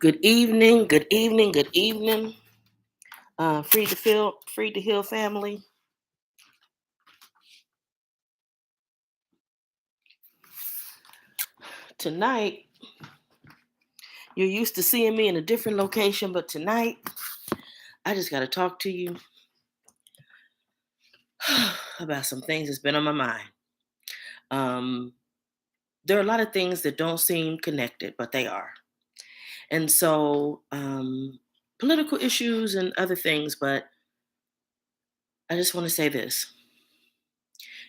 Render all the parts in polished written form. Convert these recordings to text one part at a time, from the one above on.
Good evening, good evening, good evening. Free to Hill family. Tonight, you're used to seeing me in a different location, but tonight, I just got to talk to you about some things that's been on my mind. Um, there are a lot of things that don't seem connected, but they are. And so, political issues and other things, but I just want to say this.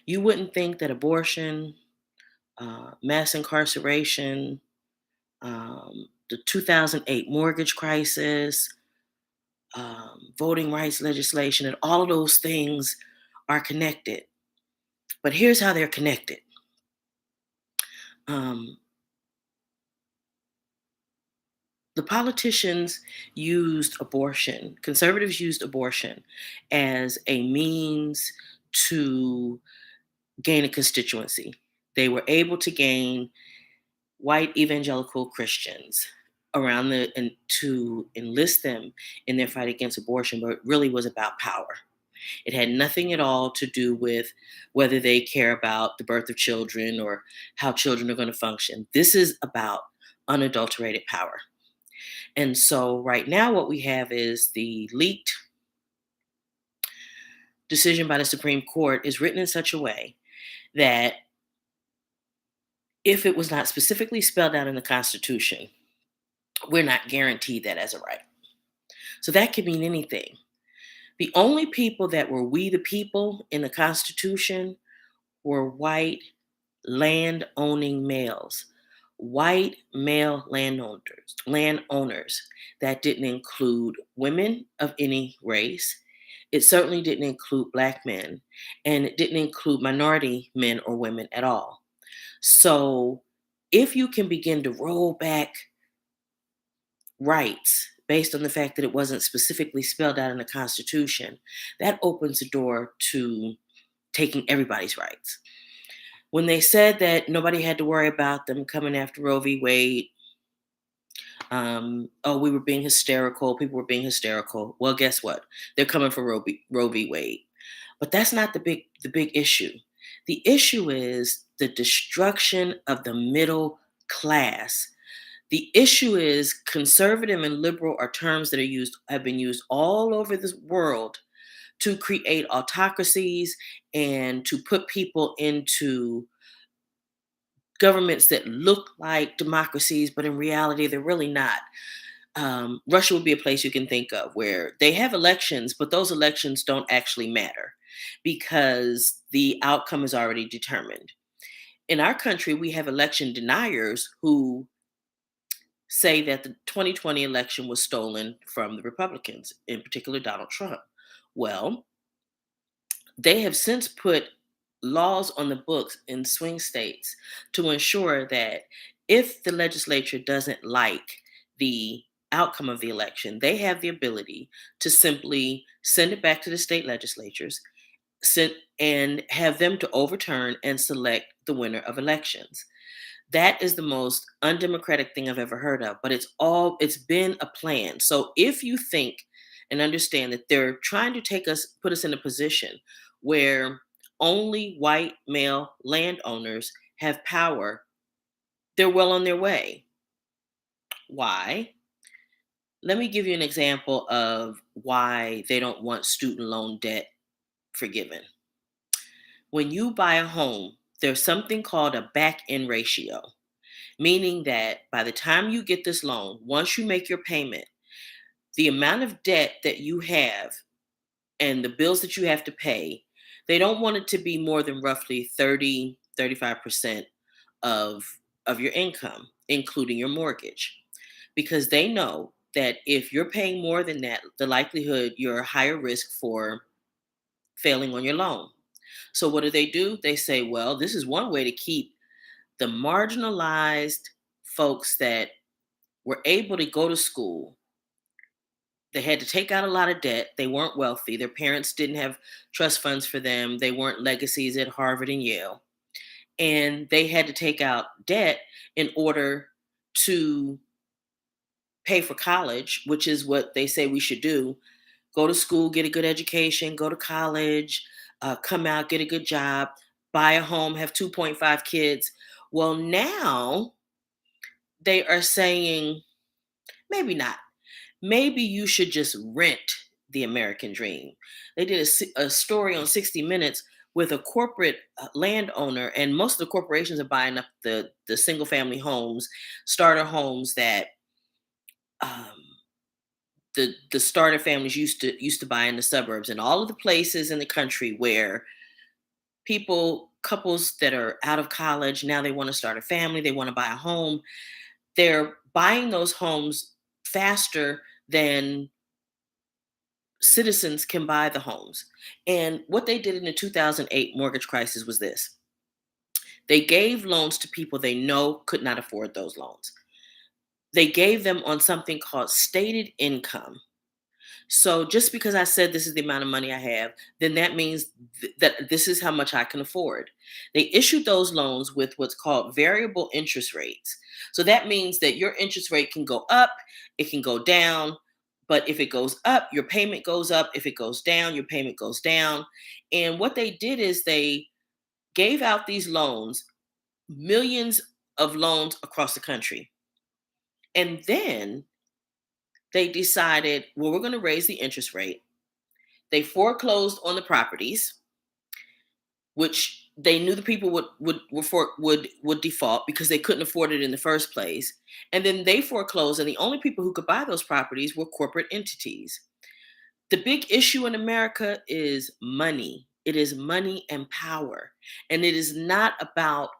You wouldn't think that abortion, mass incarceration, the 2008 mortgage crisis, voting rights legislation, and all of those things are connected. But here's how they're connected. Um, the politicians used abortion, conservatives used abortion as a means to gain a constituency. They were able to gain white evangelical Christians around and to enlist them in their fight against abortion, but it really was about power. It had nothing at all to do with whether they care about the birth of children or how children are going to function. This is about unadulterated power. And so, right now, what we have is the leaked decision by the Supreme Court is written in such a way that if it was not specifically spelled out in the Constitution, we're not guaranteed that as a right. So, that could mean anything. The only people that were we the people in the Constitution were white land owning males, white male landowners. That didn't include women of any race. It certainly didn't include black men, and it didn't include minority men or women at all. So, if you can begin to roll back rights based on the fact that it wasn't specifically spelled out in the Constitution, that opens the door to taking everybody's rights. When they said that nobody had to worry about them coming after Roe v. Wade, we were being hysterical. People were being hysterical. Well, guess what? They're coming for Roe v. Wade. But that's not the big issue. The issue is the destruction of the middle class. The issue is conservative and liberal are terms that have been used all over the world to create autocracies and to put people into governments that look like democracies, but in reality, they're really not. Russia would be a place you can think of where they have elections, but those elections don't actually matter because the outcome is already determined. In our country, we have election deniers who say that the 2020 election was stolen from the Republicans, in particular Donald Trump. Well, they have since put laws on the books in swing states to ensure that if the legislature doesn't like the outcome of the election, they have the ability to simply send it back to the state legislatures and have them to overturn and select the winner of elections. That is the most undemocratic thing I've ever heard of, but it's been a plan. So if you think and understand that they're trying to put us in a position where only white male landowners have power, they're well on their way. Why? Let me give you an example of why they don't want student loan debt forgiven. When you buy a home, there's something called a back end ratio, meaning that by the time you get this loan, once you make your payment, the amount of debt that you have and the bills that you have to pay, they don't want it to be more than roughly 35% of your income, including your mortgage, because they know that if you're paying more than that, the likelihood you're a higher risk for failing on your loan. So what do? They say, well, this is one way to keep the marginalized folks that were able to go to school. They had to take out a lot of debt. They weren't wealthy. Their parents didn't have trust funds for them. They weren't legacies at Harvard and Yale. And they had to take out debt in order to pay for college, which is what they say we should do. Go to school, get a good education, go to college, come out, get a good job, buy a home, have 2.5 kids. Well, now they are saying, maybe not. Maybe you should just rent the American dream. They did a story on 60 Minutes with a corporate landowner, and most of the corporations are buying up the single family homes, starter homes that um, the starter families used to buy in the suburbs, and all of the places in the country where couples that are out of college, now they want to start a family, they want to buy a home, they're buying those homes faster than citizens can buy the homes. And what they did in the 2008 mortgage crisis was this: they gave loans to people they know could not afford those loans. They gave them on something called stated income. So just because I said this is the amount of money I have, then that means that this is how much I can afford. They issued those loans with what's called variable interest rates. So that means that your interest rate can go up, it can go down, but if it goes up, your payment goes up. If it goes down, your payment goes down. And what they did is they gave out these loans, millions of loans across the country. And then they decided, well, we're going to raise the interest rate. They foreclosed on the properties, which they knew the people would default because they couldn't afford it in the first place. And then they foreclosed, and the only people who could buy those properties were corporate entities. The big issue in America is money. It is money and power. And it is not about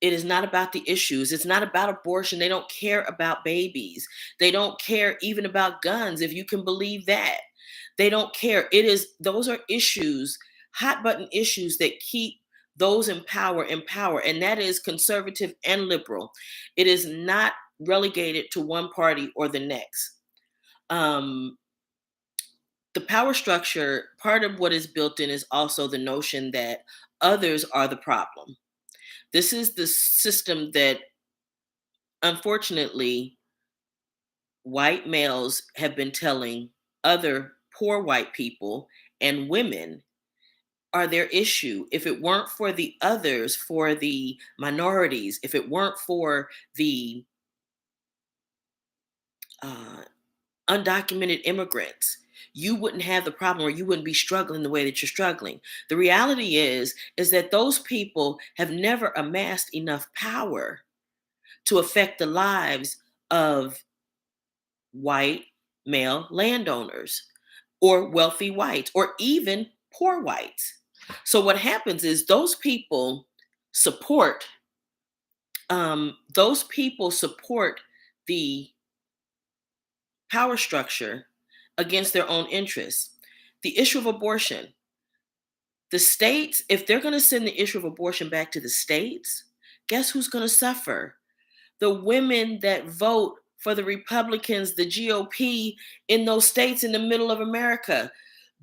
the issues. It's not about abortion. They don't care about babies. They don't care even about guns, if you can believe that. They don't care. Those are issues, hot button issues that keep those in power, and that is conservative and liberal. It is not relegated to one party or the next. Um, the power structure, part of what is built in is also the notion that others are the problem. This is the system that, unfortunately, white males have been telling other poor white people and women are their issue. If it weren't for the others, for the minorities, if it weren't for the uh, undocumented immigrants, you wouldn't have the problem, or you wouldn't be struggling the way that you're struggling. The reality is that those people have never amassed enough power to affect the lives of white male landowners, or wealthy whites, or even poor whites. So what happens is support those people support the power structure against their own interests. The issue of abortion, the states, if they're going to send the issue of abortion back to the states, guess who's going to suffer? The women that vote for the Republicans, the GOP in those states in the middle of America.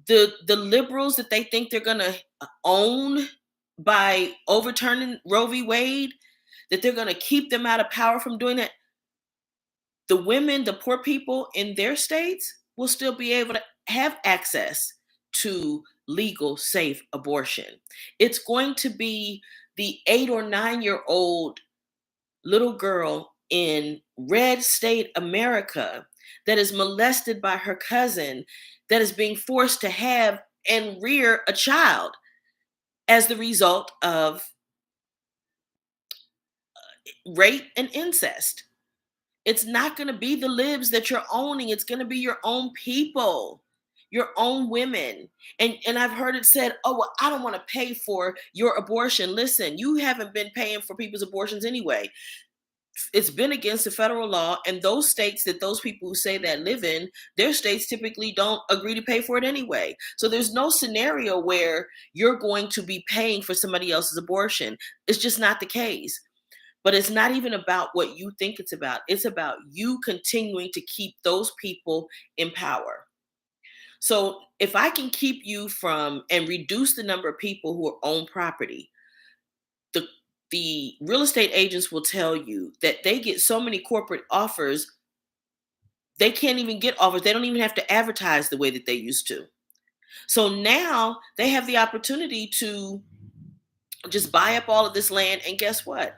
The liberals that they think they're going to own by overturning Roe v. Wade, that they're going to keep them out of power from doing that. The women, the poor people in their states will still be able to have access to legal, safe abortion. It's going to be the 8 or 9 year old little girl in red state America that is molested by her cousin, that is being forced to have and rear a child as the result of rape and incest. It's not going to be the libs that you're owning. It's going to be your own people, your own women. And I've heard it said, oh, well, I don't want to pay for your abortion. Listen, you haven't been paying for people's abortions anyway. It's been against the federal law, and those states that those people who say that live in, their states typically don't agree to pay for it anyway. So there's no scenario where you're going to be paying for somebody else's abortion. It's just not the case. But it's not even about what you think it's about. It's about you continuing to keep those people in power. So if I can keep you from and reduce the number of people who own property, the the real estate agents will tell you that they get so many corporate offers They can't even get offers. They don't even have to advertise the way that they used to. So now they have the opportunity to just buy up all of this land, and guess what?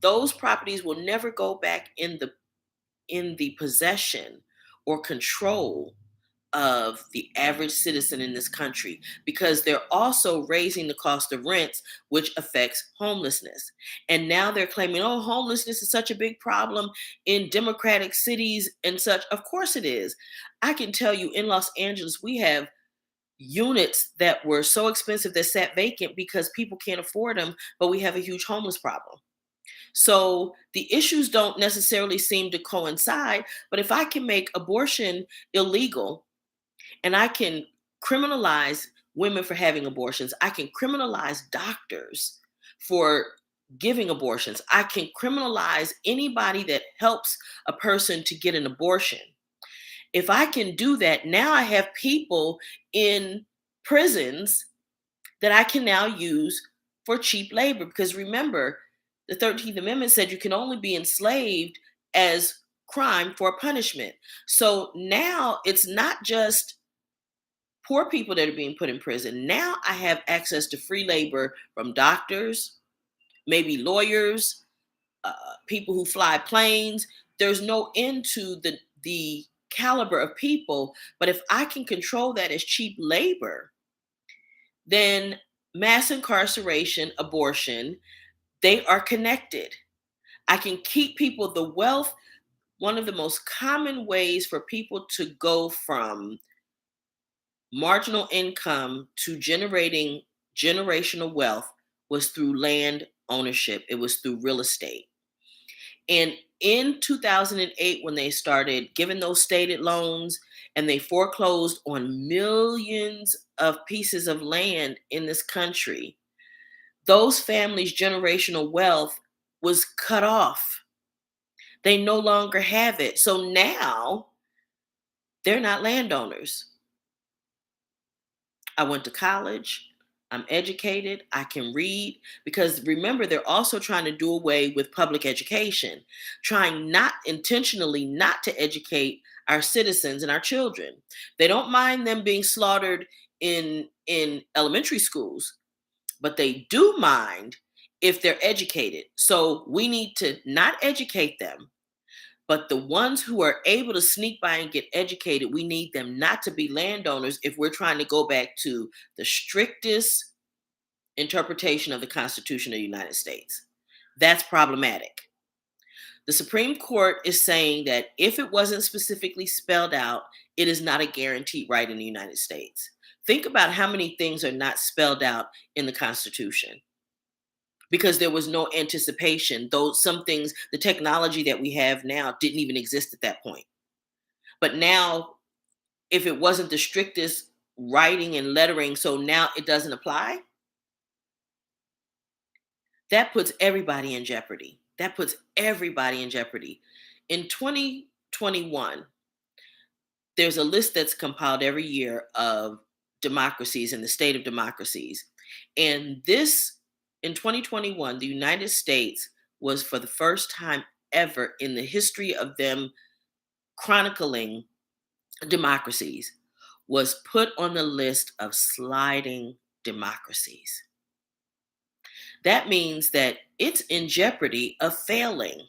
Those properties will never go back in the possession or control of the average citizen in this country, because they're also raising the cost of rents, which affects homelessness. And now they're claiming, oh, homelessness is such a big problem in democratic cities and such. Of course it is. I can tell you, in Los Angeles, we have units that were so expensive that sat vacant because people can't afford them, but we have a huge homeless problem. So the issues don't necessarily seem to coincide. But if I can make abortion illegal, and I can criminalize women for having abortions, I can criminalize doctors for giving abortions, I can criminalize anybody that helps a person to get an abortion. If I can do that, now I have people in prisons that I can now use for cheap labor. Because remember, the 13th Amendment said you can only be enslaved as crime for punishment. So now it's not just poor people that are being put in prison. Now I have access to free labor from doctors, maybe lawyers, uh, people who fly planes. There's no end to the caliber of people. But if I can control that as cheap labor, then mass incarceration, abortion, they are connected. I can keep people the wealth. One of the most common ways for people to go from marginal income to generating generational wealth was through land ownership. It was through real estate. And in 2008, when they started giving those stated loans and they foreclosed on millions of pieces of land in this country, those families' generational wealth was cut off. They no longer have it. So now they're not landowners. I went to college. I'm educated. I can read. Because remember, they're also trying to do away with public education, trying not intentionally not to educate our citizens and our children. They don't mind them being slaughtered in elementary schools, but they do mind if they're educated. So we need to not educate them, but the ones who are able to sneak by and get educated, we need them not to be landowners if we're trying to go back to the strictest interpretation of the Constitution of the United States. That's problematic. The Supreme Court is saying that if it wasn't specifically spelled out, it is not a guaranteed right in the United States. Think about how many things are not spelled out in the Constitution because there was no anticipation. Though some things, the technology that we have now didn't even exist at that point. But now, if it wasn't the strictest writing and lettering, so now it doesn't apply, that puts everybody in jeopardy. That puts everybody in jeopardy. In 2021, there's a list that's compiled every year of democracies and the state of democracies. And this, in 2021, the United States was, for the first time ever in the history of them chronicling democracies, was put on the list of sliding democracies. That means that it's in jeopardy of failing.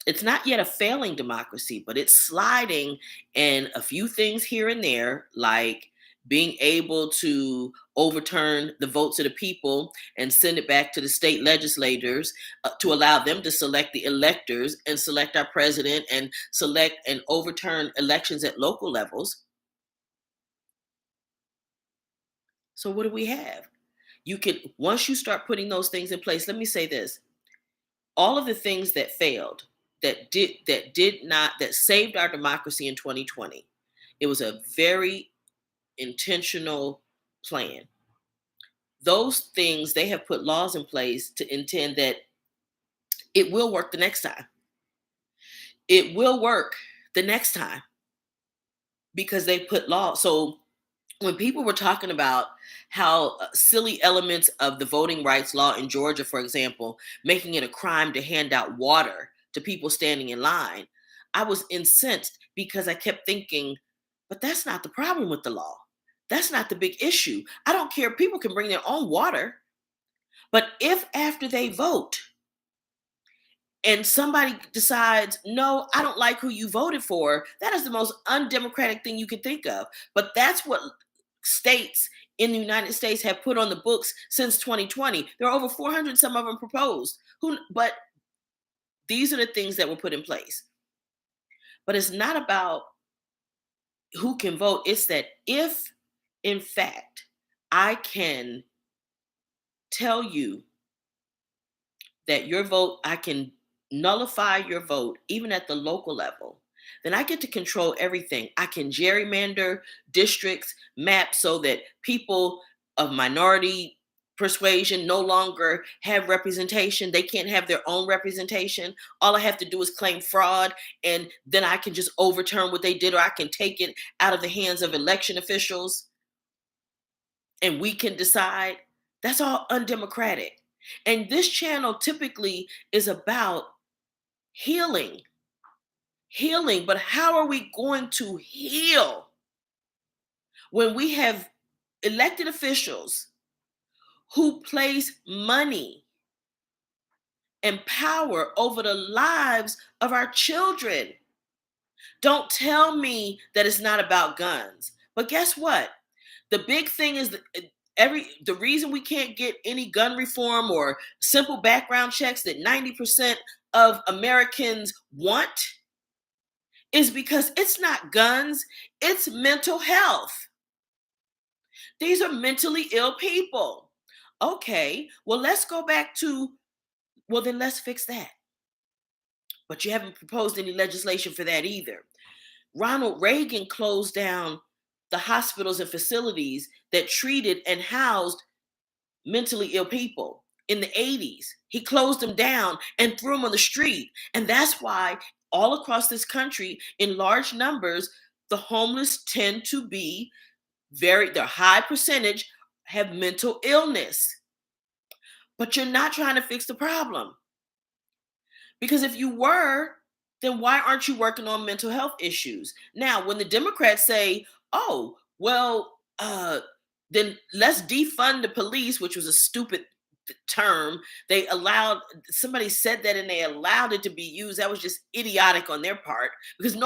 It's not yet a failing democracy, but it's sliding, and a few things here and there, like being able to overturn the votes of the people and send it back to the state legislators to allow them to select the electors and select our president and select and overturn elections at local levels. So what do we have? You can, once you start putting those things in place, let me say this. All of the things that failed, that saved our democracy in 2020, it was a very intentional plan. Those things, they have put laws in place to intend that it will work the next time. It will work the next time because they put law. So when people were talking about how silly elements of the voting rights law in Georgia, for example, making it a crime to hand out water to people standing in line, I was incensed because I kept thinking, but that's not the problem with the law. That's not the big issue. I don't care. People can bring their own water. But if after they vote and somebody decides, no, I don't like who you voted for, that is the most undemocratic thing you could think of. But that's what states in the United States have put on the books since 2020. There are over 400, some of them proposed. But these are the things that were put in place. But it's not about who can vote. It's that if, in fact, I can tell you that your vote, I can nullify your vote, even at the local level, then I get to control everything. I can gerrymander districts, map so that people of minority persuasion no longer have representation. They can't have their own representation. All I have to do is claim fraud, and then I can just overturn what they did, or I can take it out of the hands of election officials and we can decide. That's all undemocratic. And this channel typically is about healing, healing. But how are we going to heal when we have elected officials who place money and power over the lives of our children? Don't tell me that it's not about guns. But guess what? The big thing is that the reason we can't get any gun reform or simple background checks that 90% of Americans want is because it's not guns, it's mental health. These are mentally ill people. Okay, well, let's go back to, well, then let's fix that. But you haven't proposed any legislation for that either. Ronald Reagan closed down the hospitals and facilities that treated and housed mentally ill people in the 80s. He closed them down and threw them on the street. And that's why all across this country, in large numbers, the homeless tend to be their high percentage have mental illness. But you're not trying to fix the problem. Because if you were, then why aren't you working on mental health issues? Now, when the Democrats say, oh, well, then let's defund the police, which was a stupid term. Somebody said that and they allowed it to be used. That was just idiotic on their part because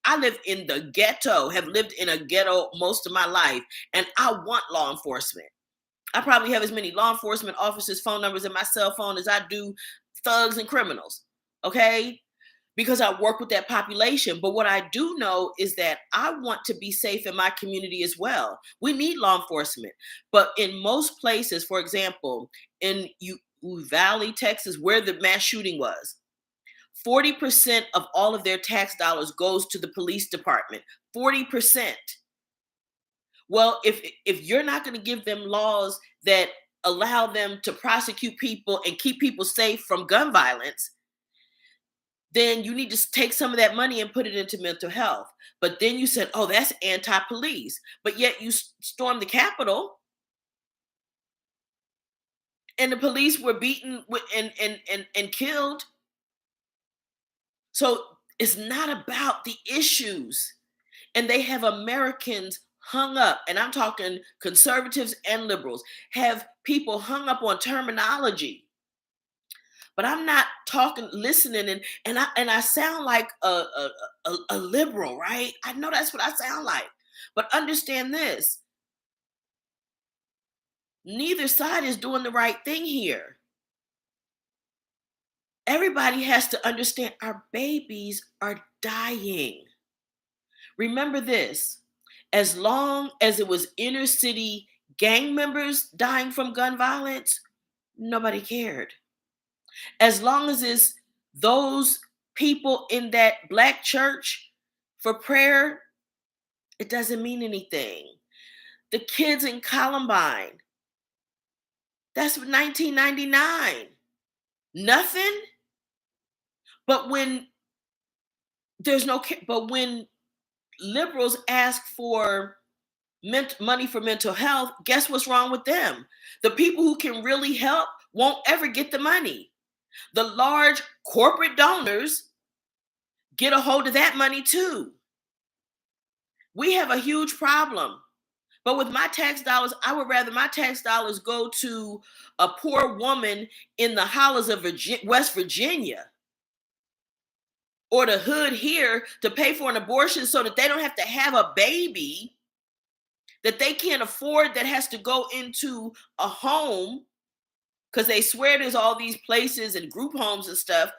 I live in the ghetto, have lived in a ghetto most of my life, and I want law enforcement. I probably have as many law enforcement officers' phone numbers in my cell phone as I do thugs and criminals, okay? Because I work with that population. But what I do know is that I want to be safe in my community as well. We need law enforcement. But in most places, for example, in Uvalde, Texas, where the mass shooting was, 40% of all of their tax dollars goes to the police department. 40%. Well, if you're not going to give them laws that allow them to prosecute people and keep people safe from gun violence, then you need to take some of that money and put it into mental health. But then you said, oh, that's anti-police. But yet you stormed the Capitol and the police were beaten and killed. So it's not about the issues. And they have Americans hung up, and I'm talking conservatives and liberals, have people hung up on terminology. But I'm not listening, and I sound like a liberal, right? I know that's what I sound like. But understand this: neither side is doing the right thing here. Everybody has to understand our babies are dying. Remember this: as long as it was inner city gang members dying from gun violence, nobody cared. As long as it's those people in that black church for prayer, it doesn't mean anything. The kids in Columbine, that's 1999. Nothing. But when when liberals ask for money for mental health, guess what's wrong with them? The people who can really help won't ever get the money. The large corporate donors get a hold of that money too. We have a huge problem. But with my tax dollars, I would rather my tax dollars go to a poor woman in the hollows of West Virginia or the hood here to pay for an abortion so that they don't have to have a baby that they can't afford that has to go into a home because they swear there's all these places and group homes and stuff.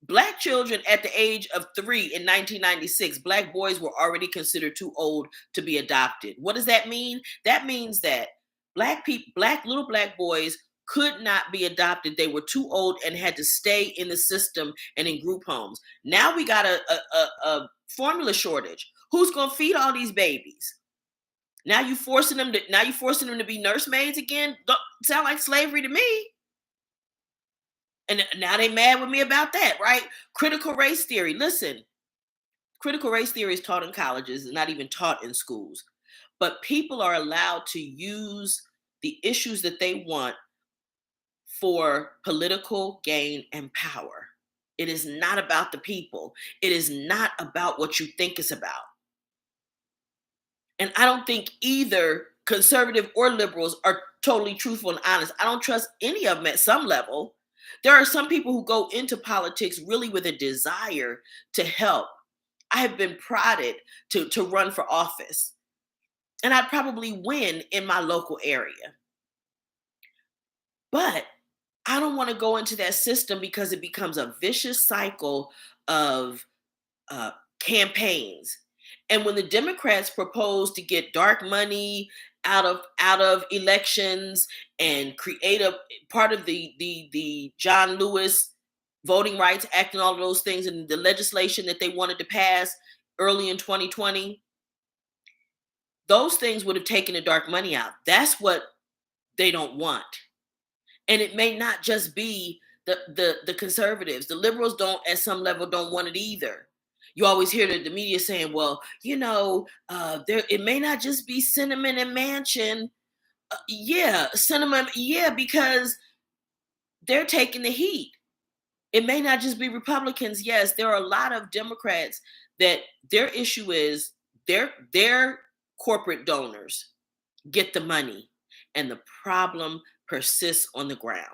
Black children at the age of 3 in 1996, Black boys were already considered too old to be adopted. What does that mean? That means that Black people, little Black boys could not be adopted. They were too old and had to stay in the system and in group homes. Now we got a formula shortage. Who's going to feed all these babies? Now you forcing them to be nursemaids again? Don't sound like slavery to me. And now they mad with me about that, right? Critical race theory. Listen, critical race theory is taught in colleges, it's not even taught in schools. But people are allowed to use the issues that they want for political gain and power. It is not about the people. It is not about what you think it's about. And I don't think either conservative or liberals are totally truthful and honest. I don't trust any of them at some level. There are some people who go into politics really with a desire to help. I have been prodded to run for office, and I'd probably win in my local area. But I don't want to go into that system because it becomes a vicious cycle of campaigns. And when the Democrats propose to get dark money out of elections and create a part of the John Lewis Voting Rights Act and all of those things and the legislation that they wanted to pass early in 2020, those things would have taken the dark money out. That's what they don't want. And it may not just be the conservatives. The liberals don't, at some level, don't want it either. You always hear the media saying, well, it may not just be Sinema and Manchin. Sinema, because they're taking the heat. It may not just be Republicans. Yes, there are a lot of Democrats that their issue is their corporate donors get the money, and the problem persists on the ground.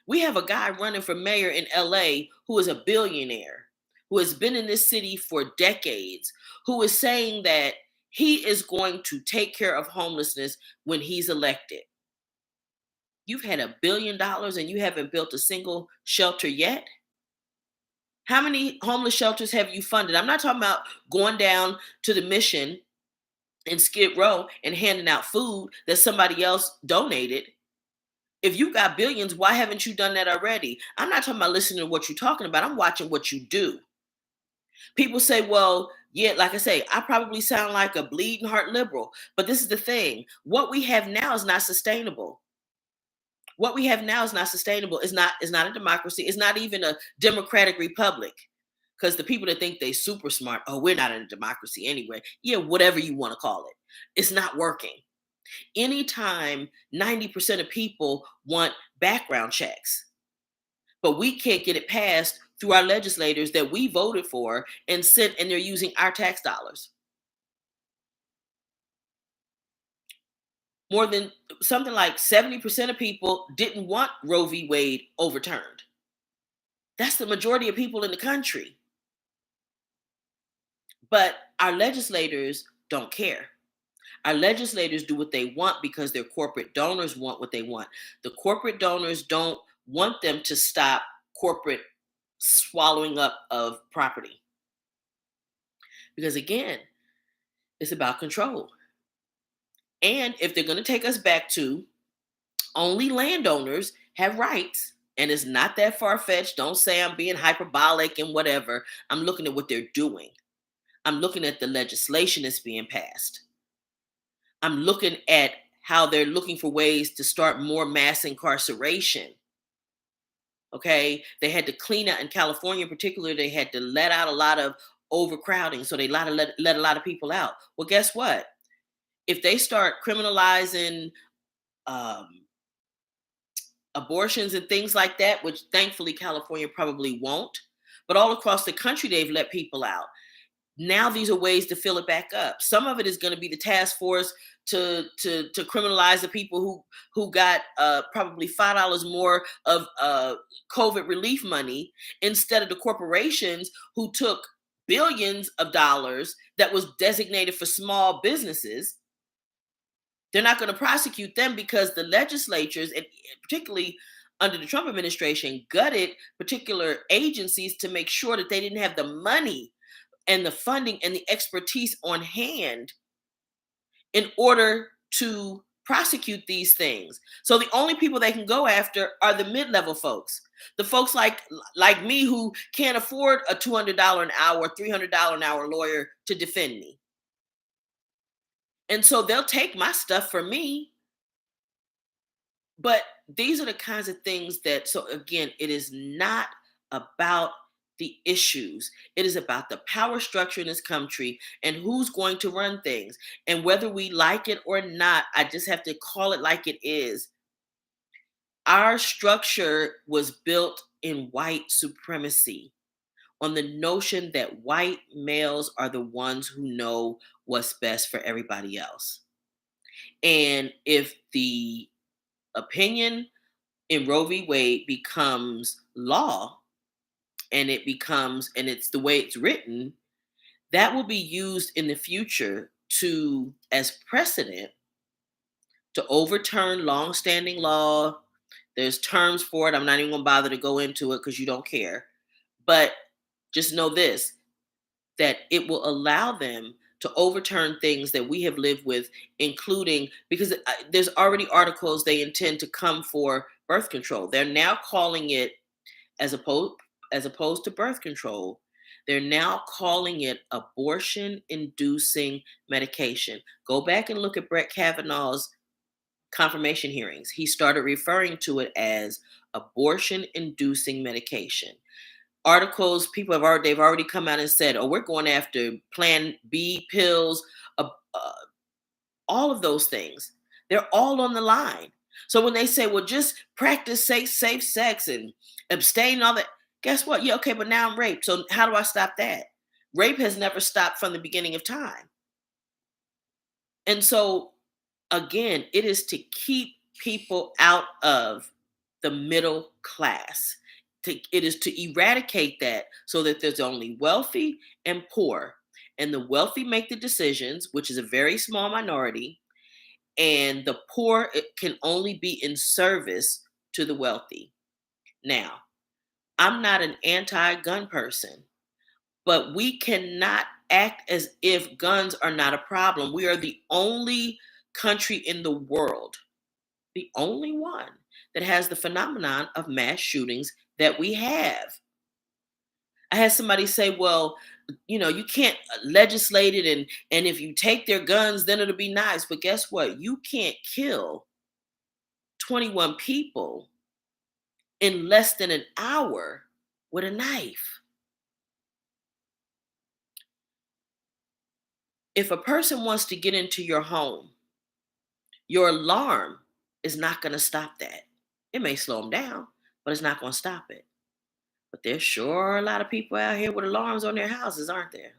We have a guy running for mayor in LA who is a billionaire, who has been in this city for decades, who is saying that he is going to take care of homelessness when he's elected. You've had $1 billion and you haven't built a single shelter yet? How many homeless shelters have you funded? I'm not talking about going down to the Mission in Skid Row and handing out food that somebody else donated. If you got billions, why haven't you done that already? I'm not talking about listening to what you're talking about. I'm watching what you do. People say, well, yeah, like I say, I probably sound like a bleeding heart liberal, but this is the thing. What we have now is not sustainable. What we have now is not sustainable. It's not a democracy. It's not even a democratic republic. Because the people that think they super smart, oh, we're not in a democracy anyway. Yeah, whatever you want to call it. It's not working. Anytime 90% of people want background checks, but we can't get it passed through our legislators that we voted for and sent, and they're using our tax dollars. More than something like 70% of people didn't want Roe v. Wade overturned. That's the majority of people in the country. But our legislators don't care. Our legislators do what they want because their corporate donors want what they want. The corporate donors don't want them to stop corporate swallowing up of property. Because again, it's about control. And if they're going to take us back to only landowners have rights, and it's not that far-fetched, don't say I'm being hyperbolic and whatever. I'm looking at what they're doing. I'm looking at the legislation that's being passed. I'm looking at how they're looking for ways to start more mass incarceration. Okay, they had to clean out in California in particular. They had to let out a lot of overcrowding, so they let a lot of people out. Well, guess what? If they start criminalizing abortions and things like that, which thankfully California probably won't, But all across the country, they've let people out. Now these are ways to fill it back up. Some of it is going to be the task force to criminalize the people who got probably $5 more of COVID relief money instead of the corporations who took billions of dollars that was designated for small businesses. They're not going to prosecute them because the legislatures, and particularly under the Trump administration, gutted particular agencies to make sure that they didn't have the money and the funding and the expertise on hand in order to prosecute these things. So the only people they can go after are the mid-level folks. The folks like me who can't afford a $200 an hour, $300 an hour lawyer to defend me. And so they'll take my stuff from me. But these are the kinds of things that, so again, it is not about the issues. It is about the power structure in this country and who's going to run things. And whether we like it or not, I just have to call it like it is. Our structure was built in white supremacy on the notion that white males are the ones who know what's best for everybody else. And if the opinion in Roe v. Wade becomes law, and it's the way it's written, that will be used in the future to as precedent to overturn longstanding law. There's terms for it. I'm not even gonna bother to go into it because you don't care. But just know this, that it will allow them to overturn things that we have lived with, including because there's already articles they intend to come for birth control. They're now calling it, as opposed to birth control, they're now calling it abortion inducing medication. Go back and look at Brett Kavanaugh's confirmation hearings. He started referring to it as abortion inducing medication. Articles, people they've already come out and said, oh, we're going after Plan B pills, all of those things. They're all on the line. So when they say, well, just practice safe sex and abstain and all that, guess what? Yeah, okay, but now I'm raped. So how do I stop that? Rape has never stopped from the beginning of time. And so again, it is to keep people out of the middle class. It is to eradicate that so that there's only wealthy and poor. And the wealthy make the decisions, which is a very small minority, and the poor can only be in service to the wealthy. Now, I'm not an anti-gun person, but we cannot act as if guns are not a problem. We are the only country in the world, the only one that has the phenomenon of mass shootings that we have. I had somebody say, well, you can't legislate it, and if you take their guns, then it'll be nice. But guess what? You can't kill 21 people in less than an hour with a knife. If a person wants to get into your home, your alarm is not going to stop that. It may slow them down, but it's not going to stop it. But there's sure a lot of people out here with alarms on their houses, aren't there?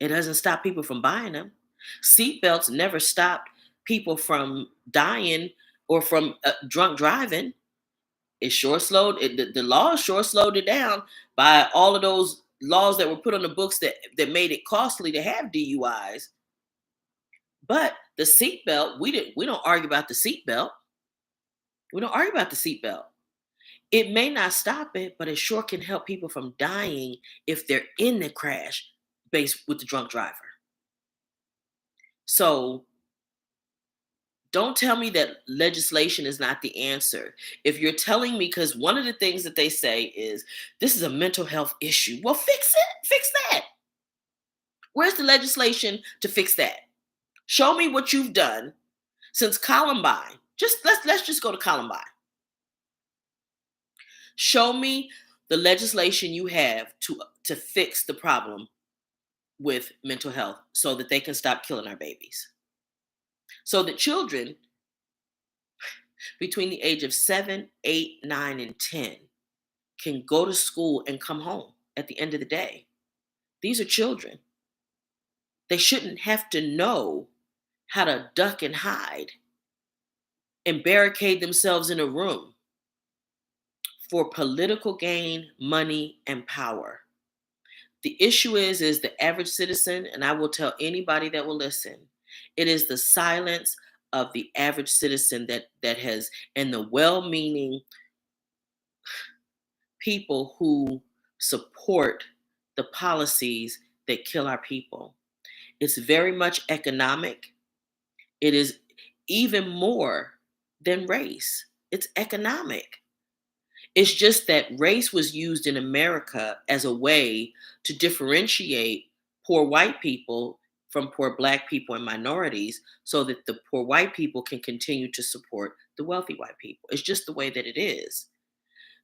It doesn't stop people from buying them. Seatbelts never stopped people from dying or from drunk driving. It sure slowed it. The law sure slowed it down by all of those laws that were put on the books that made it costly to have DUIs. But the seatbelt, we don't argue about the seatbelt. We don't argue about the seatbelt. It may not stop it, but it sure can help people from dying if they're in the crash based with the drunk driver. So don't tell me that legislation is not the answer. If you're telling me, because one of the things that they say is this is a mental health issue. Well, fix it. Fix that. Where's the legislation to fix that? Show me what you've done since Columbine. Let's just go to Columbine. Show me the legislation you have to fix the problem with mental health so that they can stop killing our babies. So that children between the age of 7, 8, 9, and 10 can go to school and come home. at the end of the day. These are children. They shouldn't have to know how to duck and hide and barricade themselves in a room for political gain, money, and power. The issue is the average citizen, and I will tell anybody that will listen, it is the silence of the average citizen that has, and the well-meaning people who support the policies that kill our people. It's very much economic. It is even more than race. It's economic. It's just that race was used in America as a way to differentiate poor white people from poor black people and minorities so that the poor white people can continue to support the wealthy white people. It's just the way that it is.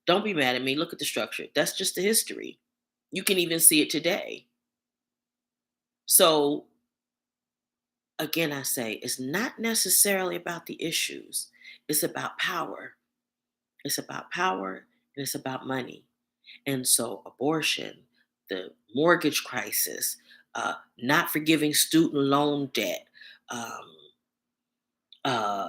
Don't be mad at me. Look at the structure. That's just the history. You can even see it today. So, again, I say it's not necessarily about the issues, it's about power. It's about power and it's about money. And so, abortion, the mortgage crisis, not forgiving student loan debt, um, uh,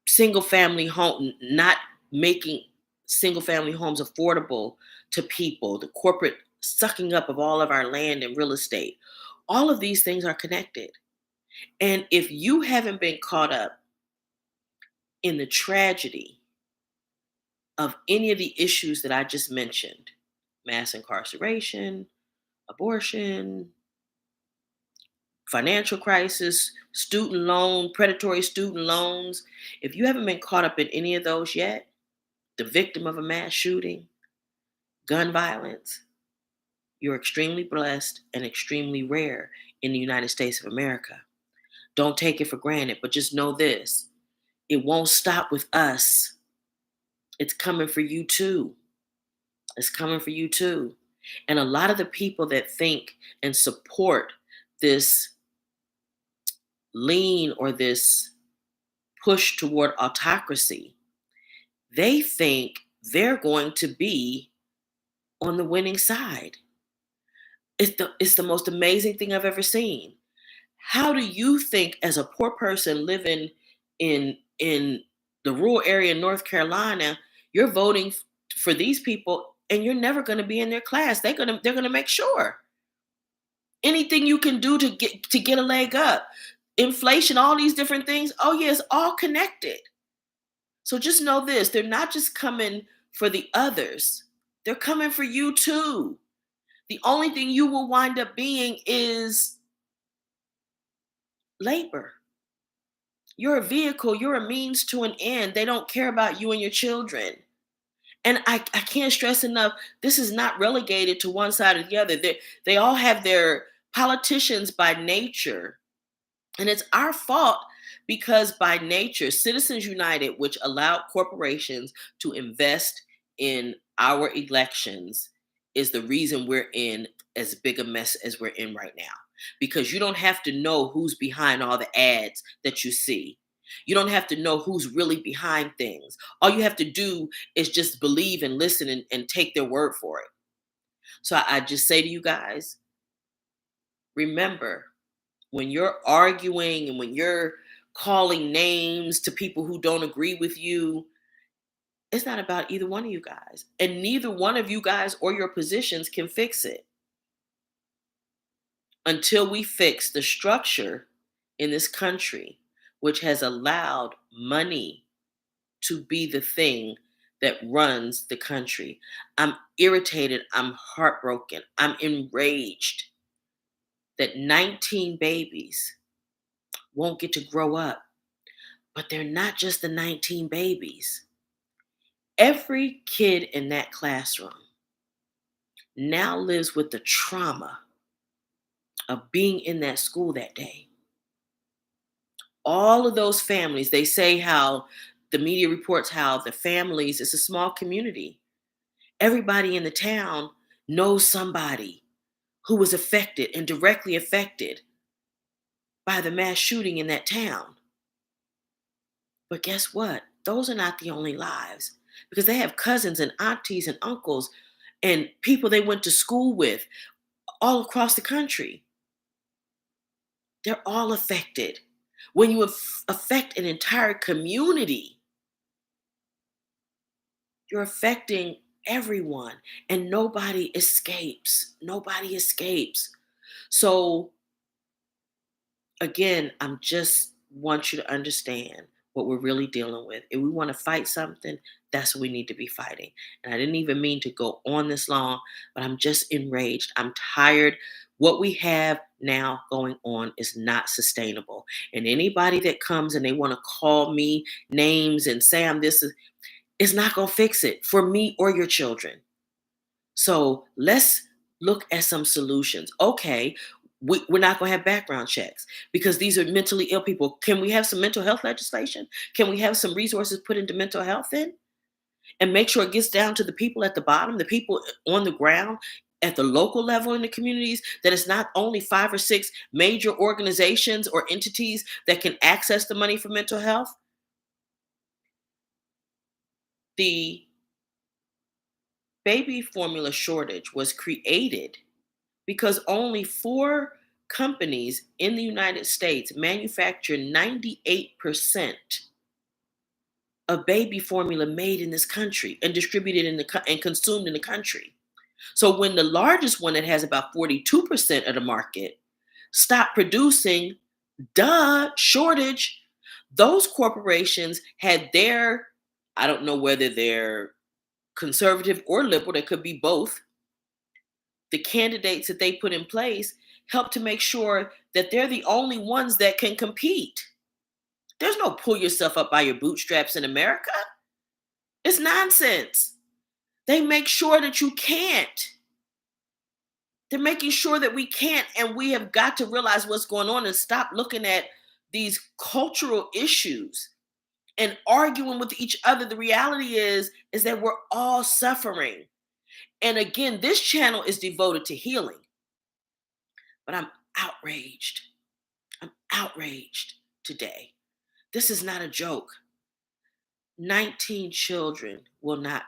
single family home, not making single family homes affordable to people, the corporate sucking up of all of our land and real estate. All of these things are connected. And if you haven't been caught up in the tragedy of any of the issues that I just mentioned, mass incarceration, abortion, financial crisis, student loan, predatory student loans, if you haven't been caught up in any of those yet, the victim of a mass shooting, gun violence, you're extremely blessed and extremely rare in the United States of America. Don't take it for granted, but just know this, it won't stop with us. It's coming for you too. It's coming for you too. And a lot of the people that think and support this lean or this push toward autocracy, they think they're going to be on the winning side. It's the most amazing thing I've ever seen. How do you think, as a poor person living in the rural area in North Carolina, you're voting for these people and you're never going to be in their class? They're gonna make sure anything you can do to get a leg up. Inflation, all these different things. Oh yeah, it's all connected. So just know this: they're not just coming for the others; they're coming for you too. The only thing you will wind up being is labor. You're a vehicle, you're a means to an end. They don't care about you and your children. And I can't stress enough, this is not relegated to one side or the other. They all have their politicians by nature. And it's our fault because by nature, Citizens United, which allowed corporations to invest in our elections, is the reason we're in as big a mess as we're in right now. Because you don't have to know who's behind all the ads that you see. You don't have to know who's really behind things. All you have to do is just believe and listen and take their word for it. So I just say to you guys, remember, when you're arguing and when you're calling names to people who don't agree with you, it's not about either one of you guys. And neither one of you guys or your positions can fix it until we fix the structure in this country, which has allowed money to be the thing that runs the country. I'm irritated. I'm heartbroken. I'm enraged that 19 babies won't get to grow up. But they're not just the 19 babies. Every kid in that classroom now lives with the trauma of being in that school that day. All of those families, they say how the media reports how the families, it's a small community. Everybody in the town knows somebody who was affected and directly affected by the mass shooting in that town. But guess what? Those are not the only lives because they have cousins and aunties and uncles and people they went to school with all across the country. They're all affected. When you affect an entire community, you're affecting everyone, and nobody escapes. Nobody escapes. So again, I'm just want you to understand what we're really dealing with. If we want to fight something, that's what we need to be fighting. And I didn't even mean to go on this long, but I'm just enraged. I'm tired. What we have now going on is not sustainable. And anybody that comes and they want to call me names and say I'm this is not going to fix it for me or your children. So let's look at some solutions. Okay, we're not going to have background checks because these are mentally ill people. Can we have some mental health legislation? Can we have some resources put into mental health then? And make sure it gets down to the people at the bottom, the people on the ground at the local level in the communities, that it's not only 5 or 6 major organizations or entities that can access the money for mental health. The baby formula shortage was created because only 4 companies in the United States manufacture 98% of baby formula made in this country and distributed and consumed in the country. So when the largest one that has about 42% of the market stopped producing, duh, shortage, those corporations had their, I don't know whether they're conservative or liberal, they could be both, the candidates that they put in place help to make sure that they're the only ones that can compete. There's no pull yourself up by your bootstraps in America. It's nonsense. They make sure that you can't. They're making sure that we can't, and we have got to realize what's going on and stop looking at these cultural issues and arguing with each other. The reality is that we're all suffering. And again, this channel is devoted to healing, but I'm outraged. I'm outraged today. This is not a joke. 19 children will not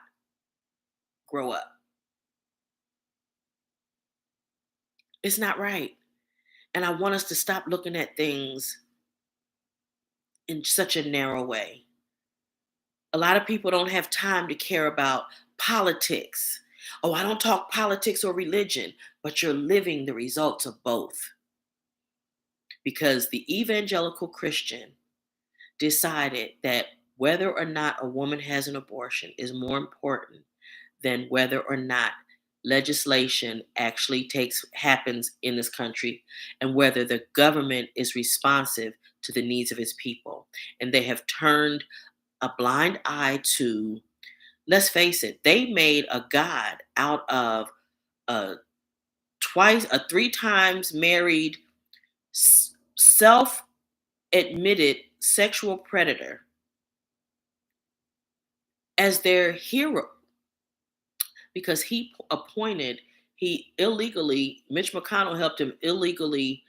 grow up. It's not right. And I want us to stop looking at things in such a narrow way. A lot of people don't have time to care about politics. Oh, I don't talk politics or religion, but you're living the results of both. Because the evangelical Christian decided that whether or not a woman has an abortion is more important than whether or not legislation actually takes happens in this country and whether the government is responsive to the needs of its people. And they have turned a blind eye to, let's face it, they made a god out of a 3 times married, self admitted sexual predator as their hero because he illegally, Mitch McConnell helped him illegally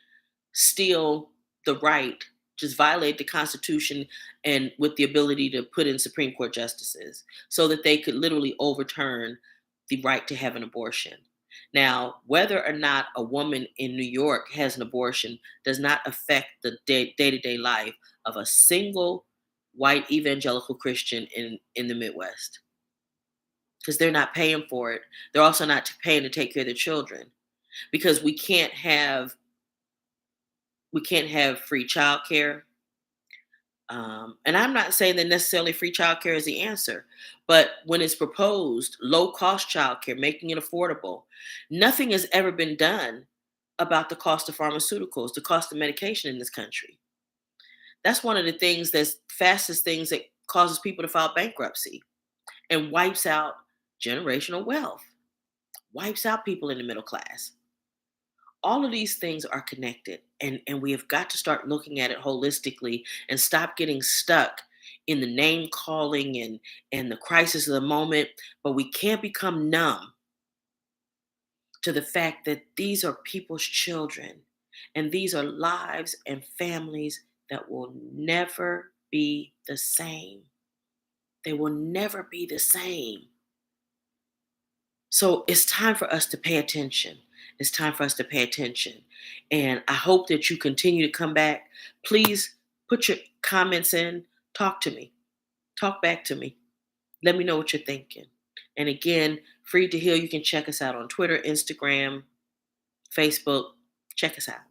steal the right, just violate the Constitution, and with the ability to put in Supreme Court justices so that they could literally overturn the right to have an abortion. Now, whether or not a woman in New York has an abortion does not affect the day to day life of a single white evangelical Christian in the Midwest because they're not paying for it. They're also not paying to take care of their children because we can't have free childcare. And I'm not saying that necessarily free childcare is the answer, but when it's proposed, low cost childcare, making it affordable, nothing has ever been done about the cost of pharmaceuticals, the cost of medication in this country. That's one of the things that's fastest things that causes people to file bankruptcy and wipes out generational wealth, wipes out people in the middle class. All of these things are connected, and we have got to start looking at it holistically and stop getting stuck in the name calling and the crisis of the moment. But we can't become numb to the fact that these are people's children and these are lives and families that will never be the same. They will never be the same. So it's time for us to pay attention. It's time for us to pay attention. And I hope that you continue to come back. Please put your comments in. Talk to me. Talk back to me. Let me know what you're thinking. And again, Free to Heal, you can check us out on Twitter, Instagram, Facebook. Check us out.